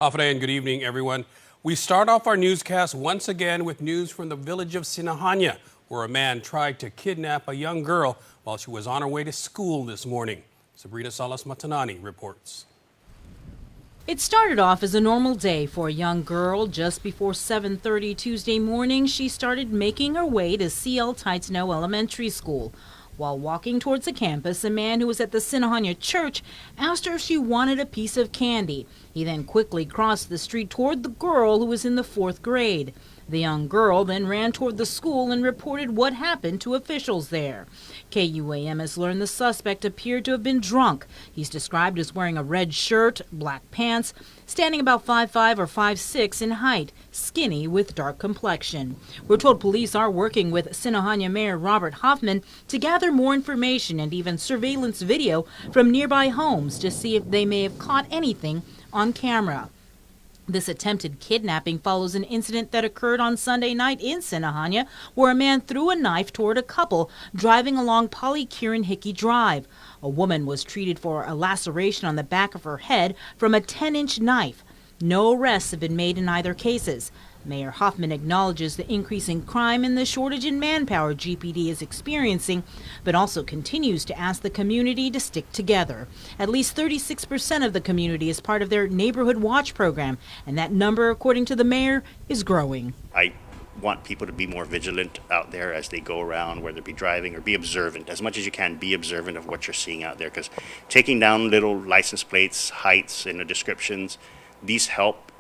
Afternoon and good evening, everyone. We start off our newscast once again with news from the village of Sina, where a man tried to kidnap a young girl while she was on her way to school this morning. Sabrina Salas-Matanani reports. It started off as a normal day for a young girl. Just before 7:30 Tuesday morning, she started making her way to CL Taitno Elementary School. While walking towards the campus, a man who was at the Sina church asked her if she wanted a piece of candy. He then quickly crossed the street toward the girl who was in the 4th grade. The young girl then ran toward the school and reported what happened to officials there. KUAM has learned the suspect appeared to have been drunk. He's described as wearing a red shirt, black pants, standing about 5'5" or 5'6" in height, skinny with dark complexion. We're told police are working with Sina Mayor Robert Hoffman to gather more information and even surveillance video from nearby homes to see if they may have caught anything on camera. This attempted kidnapping follows an incident that occurred on Sunday night in Sina, where a man threw a knife toward a couple driving along Polykiran Hickey Drive. A woman was treated for a laceration on the back of her head from a 10-inch knife. No arrests have been made in either cases. Mayor Hoffman acknowledges the increase in crime and the shortage in manpower GPD is experiencing, but also continues to ask the community to stick together. At least 36% of the community is part of their Neighborhood Watch program, and that number, according to the mayor, is growing. I want people to be more vigilant out there as they go around, whether it be driving or be observant. As much as you can, be observant of what you're seeing out there, because taking down little license plates, heights, and the descriptions, these help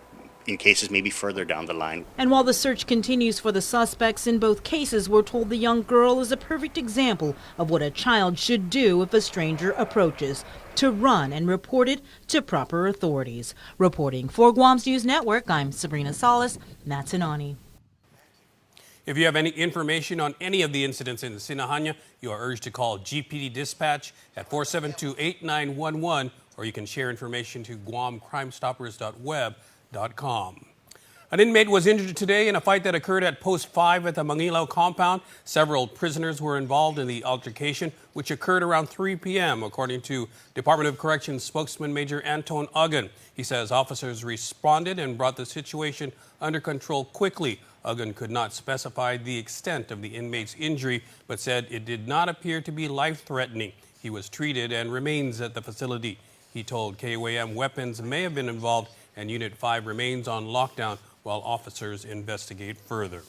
in cases maybe further down the line. And while the search continues for the suspects in both cases, we're told the young girl is a perfect example of what a child should do if a stranger approaches: to run and report it to proper authorities. Reporting for Guam's News Network, I'm Sabrina Salas-Matanani. If you have any information on any of the incidents in Sina, you are urged to call GPD Dispatch at 472-8911, or you can share information to guamcrimestoppers.web.com. An inmate was injured today in a fight that occurred at Post 5 at the Mangilaw compound. Several prisoners were involved in the altercation, which occurred around 3 p.m., according to Department of Corrections spokesman Major Anton Ugan. He says officers responded and brought the situation under control quickly. Ugan could not specify the extent of the inmate's injury, but said it did not appear to be life-threatening. He was treated and remains at the facility. He told KUAM weapons may have been involved, and Unit 5 remains on lockdown while officers investigate further.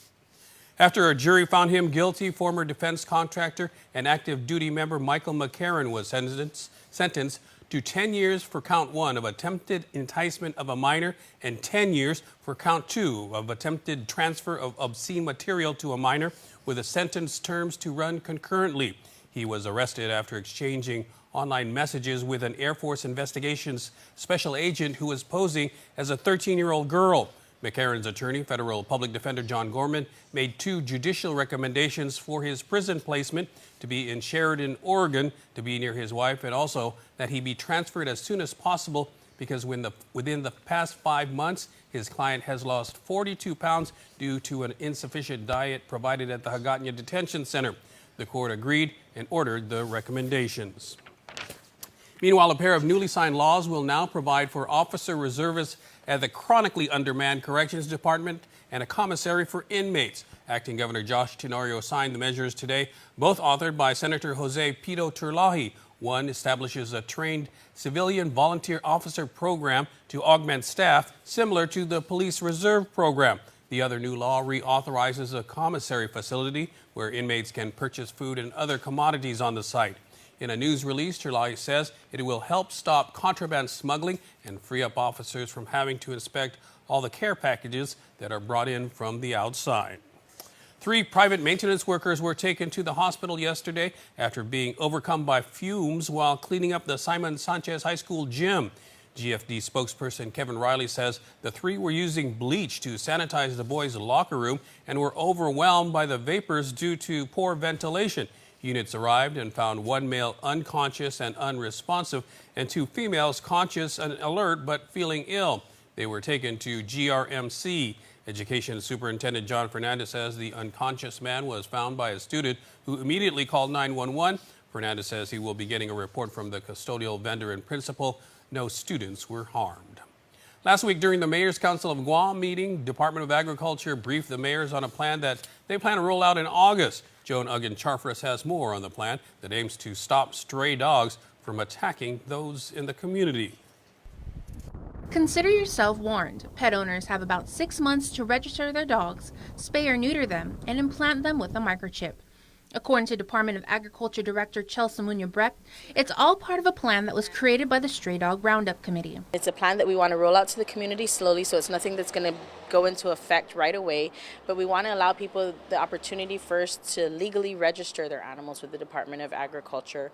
After a jury found him guilty, former defense contractor and active duty member Michael McCarran was sentenced to 10 years for count 1 of attempted enticement of a minor and 10 years for count 2 of attempted transfer of obscene material to a minor, with the sentence terms to run concurrently. He was arrested after exchanging online messages with an Air Force Investigations special agent who was posing as a 13-year-old girl. McCarran's attorney, federal public defender John Gorman, made 2 judicial recommendations for his prison placement: to be in Sheridan, Oregon, to be near his wife, and also that he be transferred as soon as possible because within the past 5 months, his client has lost 42 pounds due to an insufficient diet provided at the Hagåtña Detention Center. The court agreed and ordered the recommendations. Meanwhile, a pair of newly signed laws will now provide for officer reservists at the chronically undermanned Corrections Department and a commissary for inmates. Acting Governor Josh Tenorio signed the measures today, both authored by Senator Jose Pito Turlahi. One establishes a trained civilian volunteer officer program to augment staff, similar to the police reserve program. The other new law reauthorizes a commissary facility where inmates can purchase food and other commodities on the site. In a news release, Turlahi says it will help stop contraband smuggling and free up officers from having to inspect all the care packages that are brought in from the outside. 3 private maintenance workers were taken to the hospital yesterday after being overcome by fumes while cleaning up the Simon Sanchez High School gym. GFD spokesperson Kevin Riley says the 3 were using bleach to sanitize the boys' locker room and were overwhelmed by the vapors due to poor ventilation. Units arrived and found 1 male unconscious and unresponsive and 2 females conscious and alert but feeling ill. They were taken to GRMC. Education Superintendent John Fernandez says the unconscious man was found by a student who immediately called 911. Fernandez says he will be getting a report from the custodial vendor and principal. No students were harmed. Last week during the Mayor's Council of Guam meeting, Department of Agriculture briefed the mayors on a plan that they plan to roll out in August. Joan Uggan-Charfras has more on the plan that aims to stop stray dogs from attacking those in the community. Consider yourself warned. Pet owners have about 6 months to register their dogs, spay or neuter them, and implant them with a microchip. According to Department of Agriculture Director Chelsea Munya-Brecht, it's all part of a plan that was created by the Stray Dog Roundup Committee. It's a plan that we want to roll out to the community slowly, so it's nothing that's going to go into effect right away. But we want to allow people the opportunity first to legally register their animals with the Department of Agriculture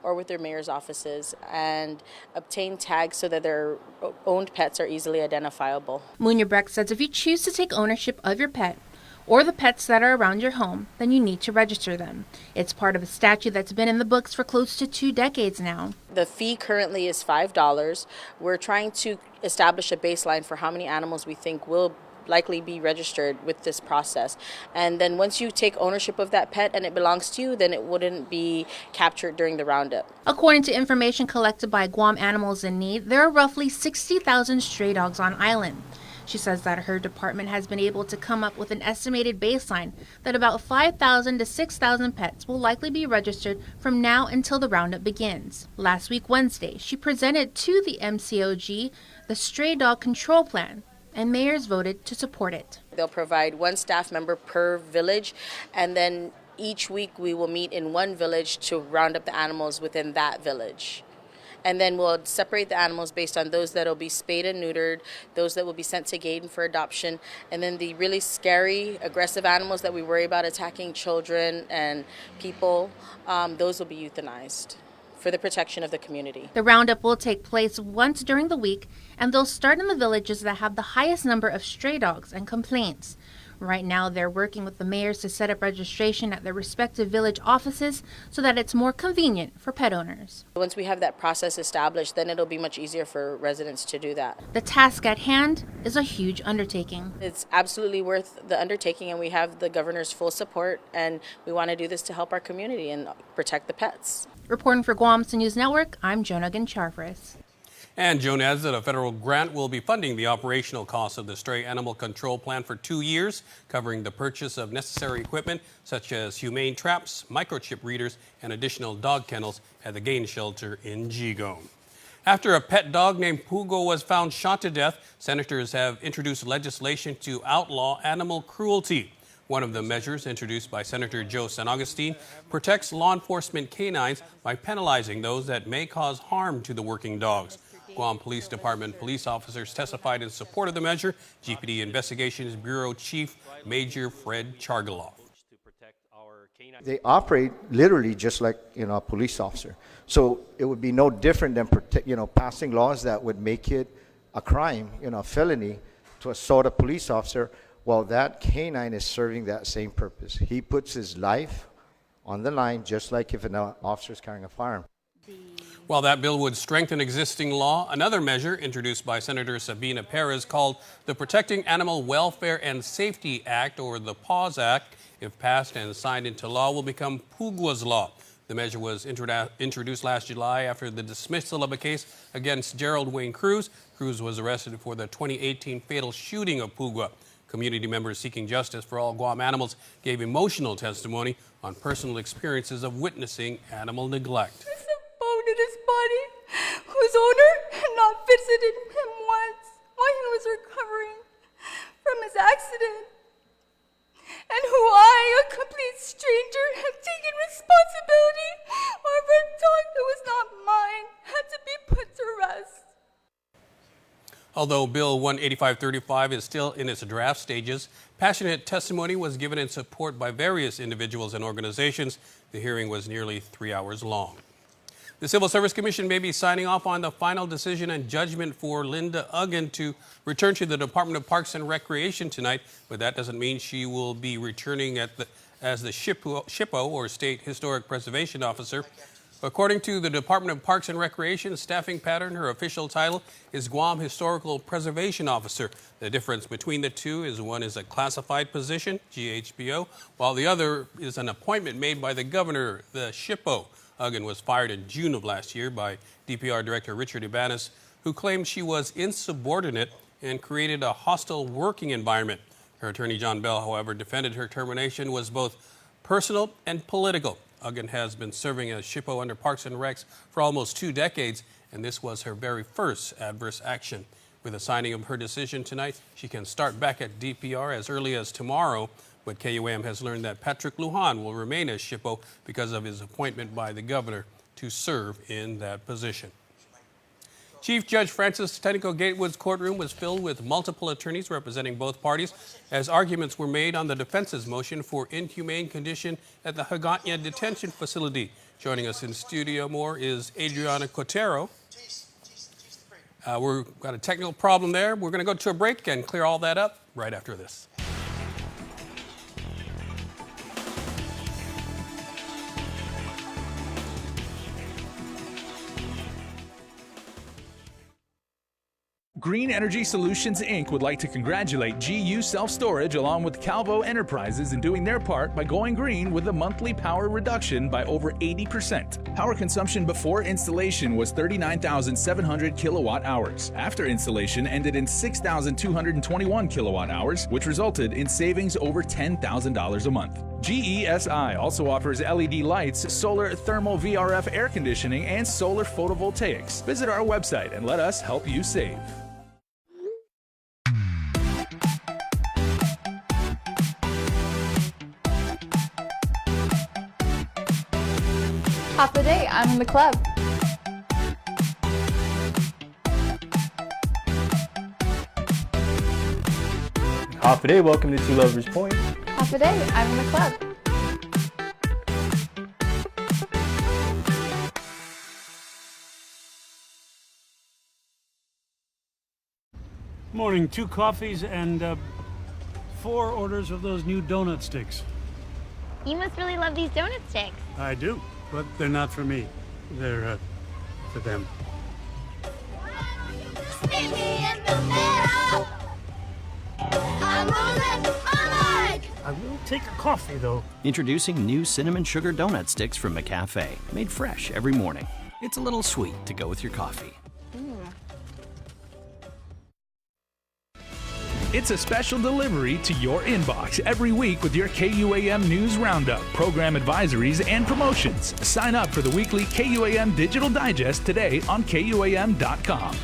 or with their mayor's offices and obtain tags so that their owned pets are easily identifiable. Munya-Brecht says if you choose to take ownership of your pet, or the pets that are around your home, then you need to register them. It's part of a statute that's been in the books for close to 2 decades now. The fee currently is $5. We're trying to establish a baseline for how many animals we think will likely be registered with this process. And then once you take ownership of that pet and it belongs to you, then it wouldn't be captured during the roundup. According to information collected by Guam Animals in Need, there are roughly 60,000 stray dogs on island. She says that her department has been able to come up with an estimated baseline that about 5,000 to 6,000 pets will likely be registered from now until the roundup begins. Last week, Wednesday, she presented to the MCOG the Stray Dog Control Plan, and mayors voted to support it. They'll provide 1 staff member per village, and then each week we will meet in one village to round up the animals within that village. And then we'll separate the animals based on those that will be spayed and neutered, those that will be sent to Gaydon for adoption, and then the really scary, aggressive animals that we worry about attacking children and people, those will be euthanized for the protection of the community. The roundup will take place once during the week, and they'll start in the villages that have the highest number of stray dogs and complaints. Right now, they're working with the mayors to set up registration at their respective village offices so that it's more convenient for pet owners. Once we have that process established, then it'll be much easier for residents to do that. The task at hand is a huge undertaking. It's absolutely worth the undertaking, and we have the governor's full support, and we want to do this to help our community and protect the pets. Reporting for Guam's News Network, I'm Joan Uggan-Charfras. And Joan adds that a federal grant will be funding the operational costs of the Stray Animal Control Plan for 2 years, covering the purchase of necessary equipment such as humane traps, microchip readers, and additional dog kennels at the Gain Shelter in Jigong. After a pet dog named Pugo was found shot to death, senators have introduced legislation to outlaw animal cruelty. One of the measures introduced by Senator Joe San Agustin protects law enforcement canines by penalizing those that may cause harm to the working dogs. Guam Police Department police officers testified in support of the measure. GPD Investigations Bureau Chief Major Fred Chargaloff. They operate literally just like a police officer. So it would be no different than passing laws that would make it a crime, a felony to assault a police officer. Well, that canine is serving that same purpose. He puts his life on the line just like if an officer is carrying a firearm. While that bill would strengthen existing law, another measure introduced by Senator Sabina Perez called the Protecting Animal Welfare and Safety Act, or the PAWS Act, if passed and signed into law, will become PUGWA's law. The measure was introduced last July after the dismissal of a case against Gerald Wayne Cruz. Cruz was arrested for the 2018 fatal shooting of Pugwa. Community members seeking justice for all Guam animals gave emotional testimony on personal experiences of witnessing animal neglect. In his body, whose owner had not visited him once while he was recovering from his accident, and who I, a complete stranger, have taken responsibility over a dog that was not mine, had to be put to rest. Although Bill 18535 is still in its draft stages, passionate testimony was given in support by various individuals and organizations. The hearing was nearly 3 hours long. The Civil Service Commission may be signing off on the final decision and judgment for Linda Uggan to return to the Department of Parks and Recreation tonight, but that doesn't mean she will be returning as the SHPO, or State Historic Preservation Officer. According to the Department of Parks and Recreation staffing pattern, her official title is Guam Historical Preservation Officer. The difference between the two is one is a classified position, GHPO, while the other is an appointment made by the governor, the SHPO. Uggan was fired in June of last year by DPR Director Richard Ibanez who claimed she was insubordinate and created a hostile working environment. Her attorney, John Bell, however, defended her termination was both personal and political. Uggan has been serving as SHPO under Parks and Recs for almost 2 decades, and this was her very first adverse action. With the signing of her decision tonight, she can start back at DPR as early as tomorrow, but KUAM has learned that Patrick Lujan will remain as SHPO because of his appointment by the governor to serve in that position. Chief Judge Francis Tenico Gatewood's courtroom was filled with multiple attorneys representing both parties as arguments were made on the defense's motion for inhumane condition at the Hagåtña detention facility. Joining us in studio more is Adriana Cotero. We've got a technical problem there. We're going to go to a break and clear all that up right after this. Green Energy Solutions, Inc. would like to congratulate GU Self-Storage along with Calvo Enterprises in doing their part by going green with a monthly power reduction by over 80%. Power consumption before installation was 39,700 kilowatt hours. After installation ended in 6,221 kilowatt hours, which resulted in savings over $10,000 a month. GESI also offers LED lights, solar thermal VRF air conditioning, and solar photovoltaics. Visit our website and let us help you save. Half the day, I'm in the club. Half a day, welcome to Two Lovers Point. Half a day, I'm in the club. Morning, 2 coffees and 4 orders of those new donut sticks. You must really love these donut sticks. I do, but they're not for me. They're for them. I will take a coffee, though. Introducing new cinnamon sugar donut sticks from McCafe. Made fresh every morning. It's a little sweet to go with your coffee. It's a special delivery to your inbox every week with your KUAM News Roundup, program advisories, and promotions. Sign up for the weekly KUAM Digital Digest today on KUAM.com.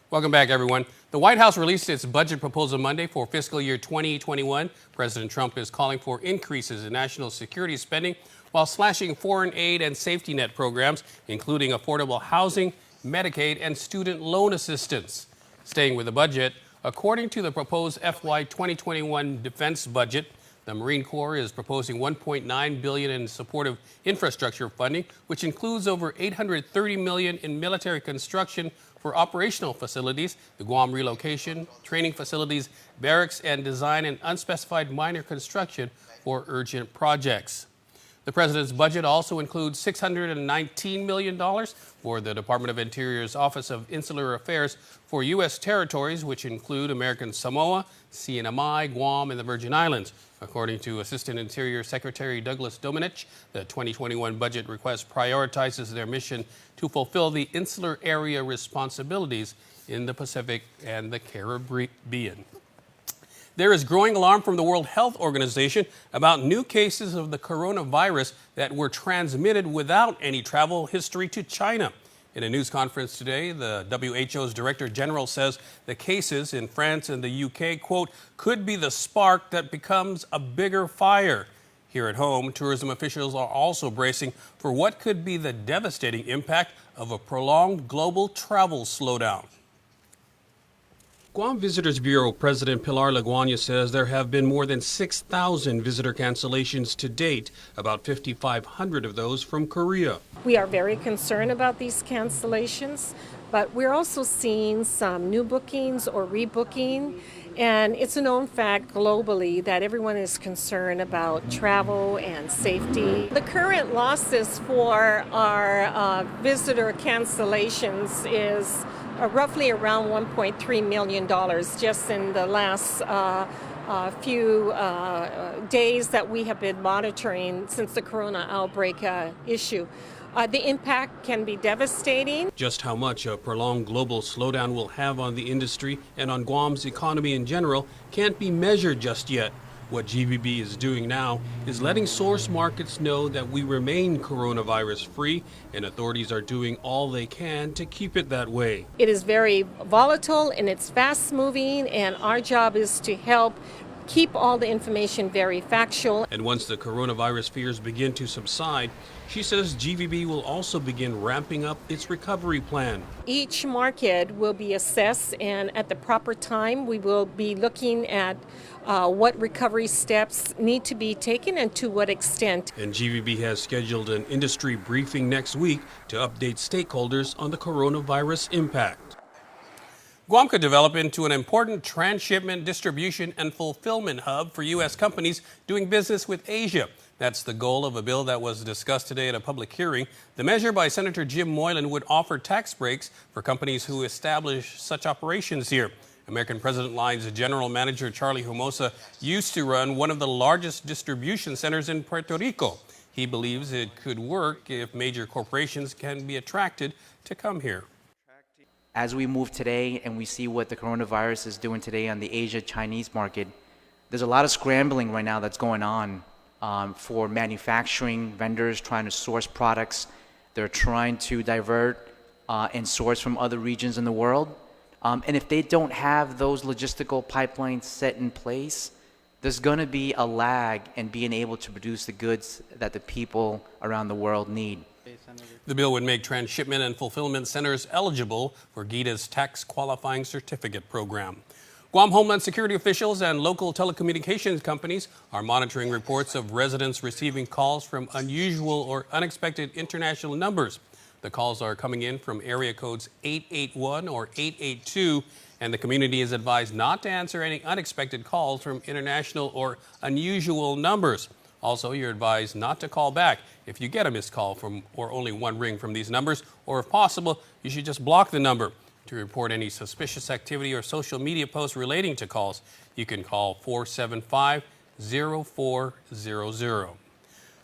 Welcome back, everyone. The White House released its budget proposal Monday for fiscal year 2021. President Trump is calling for increases in national security spending while slashing foreign aid and safety net programs, including affordable housing, Medicaid, and student loan assistance. Staying with the budget, according to the proposed FY 2021 defense budget, the Marine Corps is proposing $1.9 billion in supportive infrastructure funding, which includes over $830 million in military construction for operational facilities, the Guam relocation, training facilities, barracks, and design and unspecified minor construction for urgent projects. The president's budget also includes $619 million for the Department of Interior's Office of Insular Affairs for U.S. territories, which include American Samoa, Sina, Guam, and the Virgin Islands. According to Assistant Interior Secretary Douglas Domenech, the 2021 budget request prioritizes their mission to fulfill the insular area responsibilities in the Pacific and the Caribbean. There is growing alarm from the World Health Organization about new cases of the coronavirus that were transmitted without any travel history to China. In a news conference today, the WHO's Director General says the cases in France and the UK, quote, could be the spark that becomes a bigger fire. Here at home, tourism officials are also bracing for what could be the devastating impact of a prolonged global travel slowdown. Guam Visitors Bureau President Pilar Laguana says there have been more than 6,000 visitor cancellations to date, about 5,500 of those from Korea. We are very concerned about these cancellations, but we're also seeing some new bookings or rebooking, and it's a known fact globally that everyone is concerned about travel and safety. The current losses for our visitor cancellations is roughly around $1.3 million just in the last few days that we have been monitoring since the corona outbreak issue. the impact can be devastating. Just how much a prolonged global slowdown will have on the industry and on Guam's economy in general can't be measured just yet. What GVB is doing now is letting source markets know that we remain coronavirus free, and authorities are doing all they can to keep it that way. It is very volatile and it's fast moving, and our job is to help keep all the information very factual. And once the coronavirus fears begin to subside, she says GVB will also begin ramping up its recovery plan. Each market will be assessed, and at the proper time we will be looking at what recovery steps need to be taken and to what extent. And GVB has scheduled an industry briefing next week to update stakeholders on the coronavirus impact. Guam could develop into an important transshipment, distribution, and fulfillment hub for U.S. companies doing business with Asia. That's the goal of a bill that was discussed today at a public hearing. The measure by Senator Jim Moylan would offer tax breaks for companies who establish such operations here. American President Line's General Manager Charlie Humosa used to run one of the largest distribution centers in Puerto Rico. He believes it could work if major corporations can be attracted to come here. As we move today and we see what the coronavirus is doing today on the Asia-Chinese market, there's a lot of scrambling right now that's going on for manufacturing vendors trying to source products. They're trying to divert and source from other regions in the world. And if they don't have those logistical pipelines set in place, there's going to be a lag in being able to produce the goods that the people around the world need. The bill would make transshipment and fulfillment centers eligible for GIDA's tax qualifying certificate program. Guam Homeland Security officials and local telecommunications companies are monitoring reports of residents receiving calls from unusual or unexpected international numbers. The calls are coming in from area codes 881 or 882, and the community is advised not to answer any unexpected calls from international or unusual numbers. Also, you're advised not to call back if you get a missed call from or only one ring from these numbers, or if possible, you should just block the number. To report any suspicious activity or social media posts relating to calls, you can call 475-0400.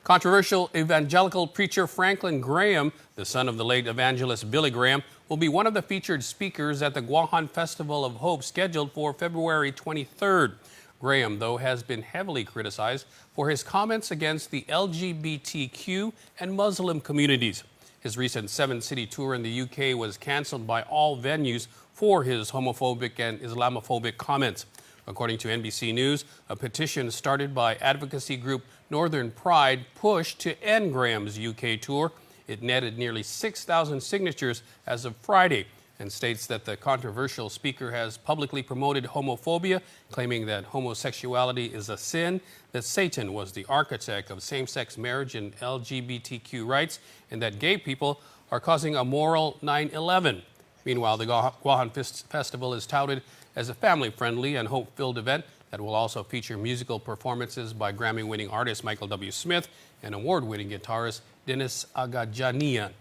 Controversial evangelical preacher Franklin Graham, the son of the late evangelist Billy Graham, will be one of the featured speakers at the Guahan Festival of Hope scheduled for February 23rd. Graham, though, has been heavily criticized for his comments against the LGBTQ and Muslim communities. His recent 7-city tour in the UK was canceled by all venues for his homophobic and Islamophobic comments. According to NBC News, a petition started by advocacy group Northern Pride pushed to end Graham's UK tour. It netted nearly 6,000 signatures as of Friday, and states that the controversial speaker has publicly promoted homophobia, claiming that homosexuality is a sin, that Satan was the architect of same-sex marriage and LGBTQ rights, and that gay people are causing a moral 9/11. Meanwhile, the Guahan Festival is touted as a family-friendly and hope-filled event that will also feature musical performances by Grammy-winning artist Michael W. Smith and award-winning guitarist Dennis Agajanian.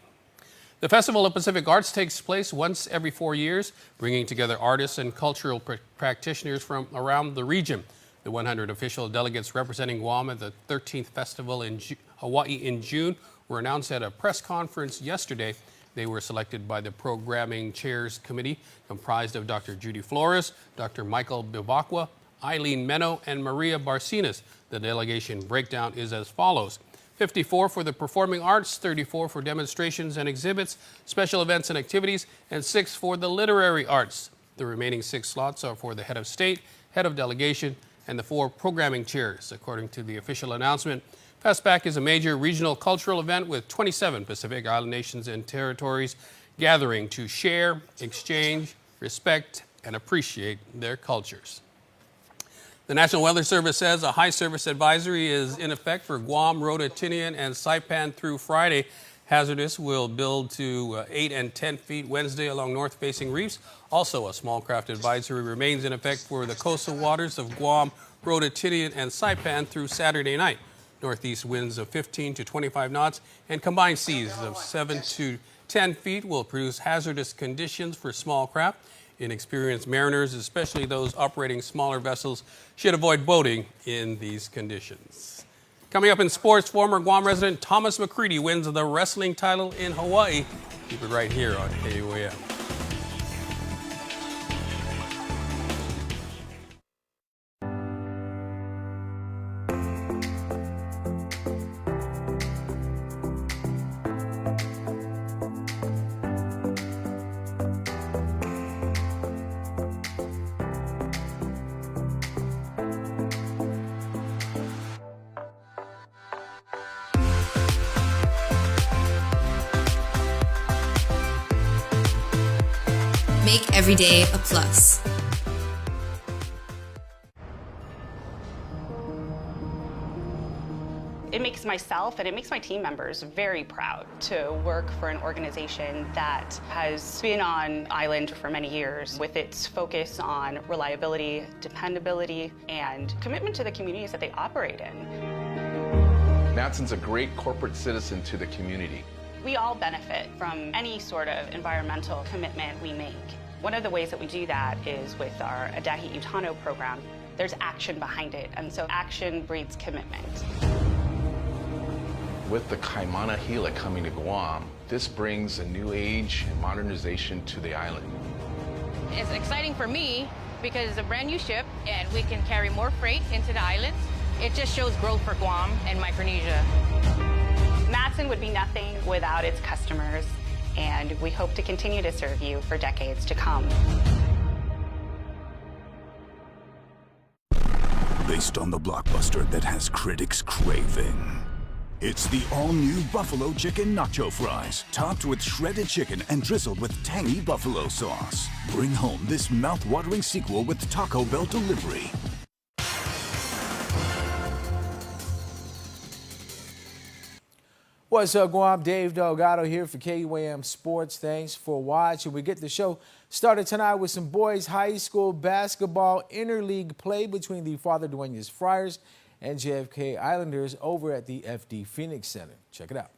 The Festival of Pacific Arts takes place once every 4 years, bringing together artists and cultural practitioners from around the region. The 100 official delegates representing Guam at the 13th Festival in Hawaii in June were announced at a press conference yesterday. They were selected by the Programming Chairs Committee, comprised of Dr. Judy Flores, Dr. Michael Bivacqua, Eileen Meno, and Maria Barcinas. The delegation breakdown is as follows: 54 for the performing arts, 34 for demonstrations and exhibits, special events and activities, and 6 for the literary arts. The remaining 6 slots are for the head of state, head of delegation, and the 4 programming chairs. According to the official announcement, FESPAC is a major regional cultural event with 27 Pacific Island nations and territories gathering to share, exchange, respect, and appreciate their cultures. The National Weather Service says a high service advisory is in effect for Guam, Rota, Tinian, and Saipan through Friday. Hazardous will build to 8 and 10 feet Wednesday along north-facing reefs. Also, a small craft advisory remains in effect for the coastal waters of Guam, Rota, Tinian, and Saipan through Saturday night. Northeast winds of 15 to 25 knots and combined seas of 7 to 10 feet will produce hazardous conditions for small craft. Inexperienced mariners, especially those operating smaller vessels, should avoid boating in these conditions. Coming up in sports, former Guam resident Thomas McCready wins the wrestling title in Hawaii. Keep it right here on KUAM. Make every day a plus. It makes myself and it makes my team members very proud to work for an organization that has been on island for many years with its focus on reliability, dependability, and commitment to the communities that they operate in. Matson's a great corporate citizen to the community. We all benefit from any sort of environmental commitment we make. One of the ways that we do that is with our Adahi Utano program. There's action behind it, and so action breeds commitment. With the Kaimana Hila coming to Guam, this brings a new age and modernization to the island. It's exciting for me because it's a brand new ship and we can carry more freight into the islands. It just shows growth for Guam and Micronesia. Matson would be nothing without its customers, and we hope to continue to serve you for decades to come. Based on the blockbuster that has critics craving. It's the all-new Buffalo Chicken Nacho Fries, topped with shredded chicken and drizzled with tangy buffalo sauce. Bring home this mouth-watering sequel with Taco Bell delivery. What's up, Guam? Dave Delgado here for KUAM Sports. Thanks for watching. We get the show started tonight with some boys high school basketball interleague play between the Father Duenas Friars and JFK Islanders over at the FD Phoenix Center. Check it out.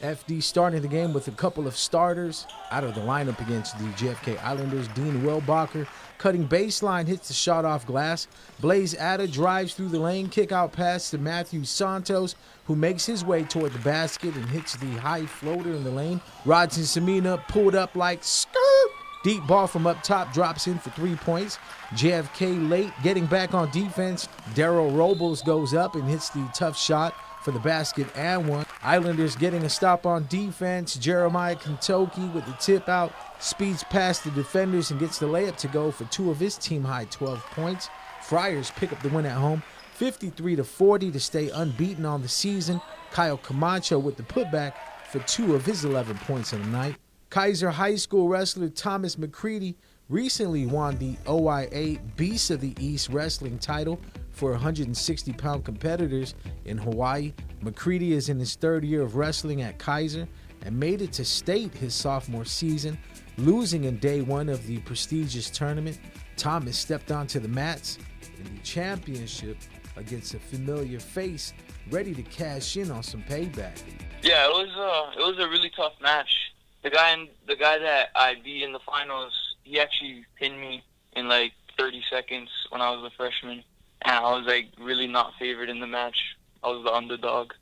FD starting the game with a couple of starters out of the lineup against the JFK Islanders. Dean Welbacher cutting baseline, hits the shot off glass. Blaze Atta drives through the lane, kick out pass to Matthew Santos, who makes his way toward the basket and hits the high floater in the lane. Rodson Samina pulled up like skirt. Deep ball from up top drops in for 3 points. JFK late getting back on defense. Daryl Robles goes up and hits the tough shot for the basket and one. Islanders getting a stop on defense. Jeremiah Kentucky with the tip out, speeds past the defenders and gets the layup to go for 2 of his team-high 12 points. Friars pick up the win at home, 53-40 to stay unbeaten on the season. Kyle Camacho with the putback for 2 of his 11 points on the night. Kaiser High School wrestler Thomas McCready recently won the OIA Beast of the East wrestling title for 160-pound competitors in Hawaii. McCready is in his 3rd year of wrestling at Kaiser and made it to state his sophomore season, losing in day 1 of the prestigious tournament. Thomas stepped onto the mats in the championship against a familiar face, ready to cash in on some payback. Yeah, it was a really tough match. The guy that I beat in the finals, he actually pinned me in like 30 seconds when I was a freshman. And I was like really not favored in the match. I was the underdog.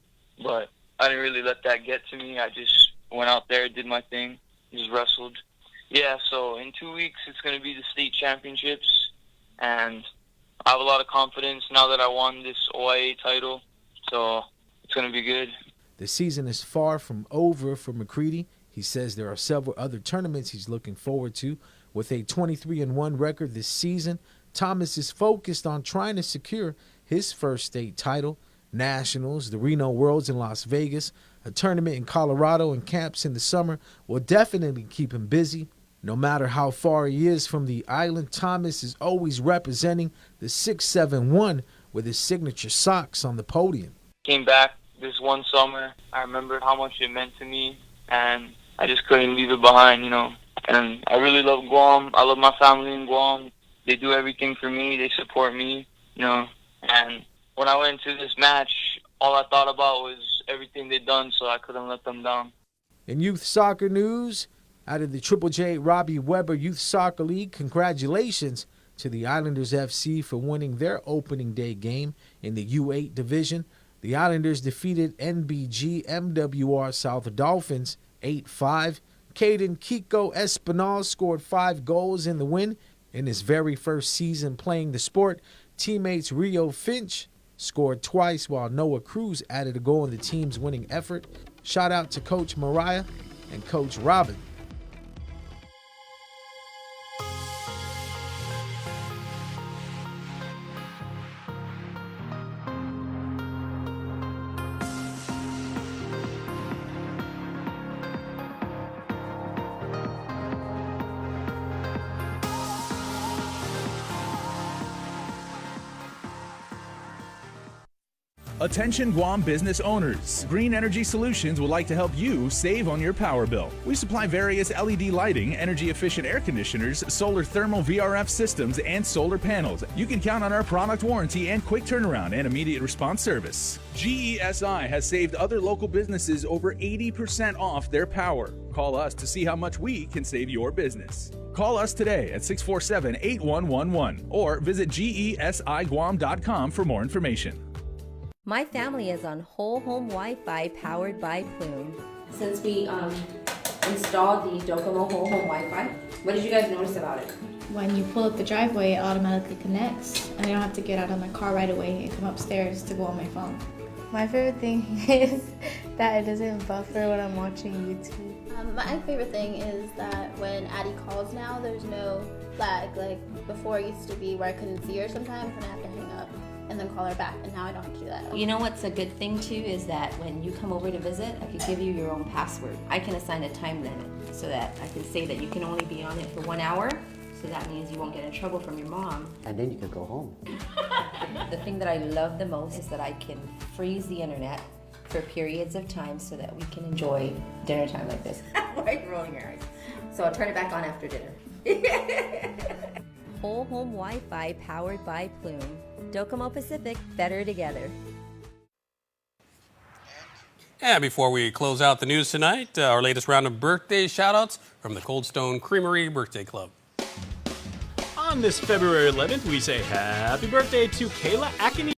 But I didn't really let that get to me. I just went out there, did my thing, just wrestled. Yeah, so in 2 weeks it's going to be the state championships. And I have a lot of confidence now that I won this OIA title. So it's going to be good. The season is far from over for McCready. He says there are several other tournaments he's looking forward to. With a 23-1 record this season, Thomas is focused on trying to secure his first state title. Nationals, the Reno Worlds in Las Vegas, a tournament in Colorado, and camps in the summer will definitely keep him busy. No matter how far he is from the island, Thomas is always representing the 6'7" with his signature socks on the podium. Came back this one summer. I remember how much it meant to me, and I just couldn't leave it behind, you know. And I really love Guam. I love my family in Guam. They do everything for me. They support me, you know. And when I went into this match, all I thought about was everything they'd done, so I couldn't let them down. In youth soccer news, out of the Triple J Robbie Weber Youth Soccer League, congratulations to the Islanders FC for winning their opening day game in the U8 division. The Islanders defeated NBG MWR South Dolphins 8-5. Caden Kiko Espinal scored 5 goals in the win in his very first season playing the sport. Teammates Rio Finch scored twice, while Noah Cruz added a goal in the team's winning effort. Shout out to Coach Mariah and Coach Robin. Attention Guam business owners. Green Energy Solutions would like to help you save on your power bill. We supply various LED lighting, energy efficient air conditioners, solar thermal VRF systems, and solar panels. You can count on our product warranty and quick turnaround and immediate response service. GESI has saved other local businesses over 80% off their power. Call us to see how much we can save your business. Call us today at 647-8111 or visit GESIGuam.com for more information. My family is on whole home Wi-Fi powered by Plume. Since we installed the Docomo whole home Wi-Fi, what did you guys notice about it? When you pull up the driveway, it automatically connects, and I don't have to get out of my car right away and come upstairs to go on my phone. My favorite thing is that it doesn't buffer when I'm watching YouTube. My favorite thing is that when Addie calls now, there's no lag. Like before, it used to be where I couldn't see her sometimes and I have to hang up and then call her back, and now I don't have to do that. You know what's a good thing too is that when you come over to visit, I could give you your own password. I can assign a time limit so that I can say that you can only be on it for 1 hour, so that means you won't get in trouble from your mom. And then you can go home. The thing that I love the most is that I can freeze the internet for periods of time so that we can enjoy dinner time like this. Right, rolling your eyes. So I'll turn it back on after dinner. Whole home Wi-Fi powered by Plume. Docomo Pacific, better together. And before we close out the news tonight, our latest round of birthday shout-outs from the Cold Stone Creamery Birthday Club. On this February 11th, we say happy birthday to Kayla Akini.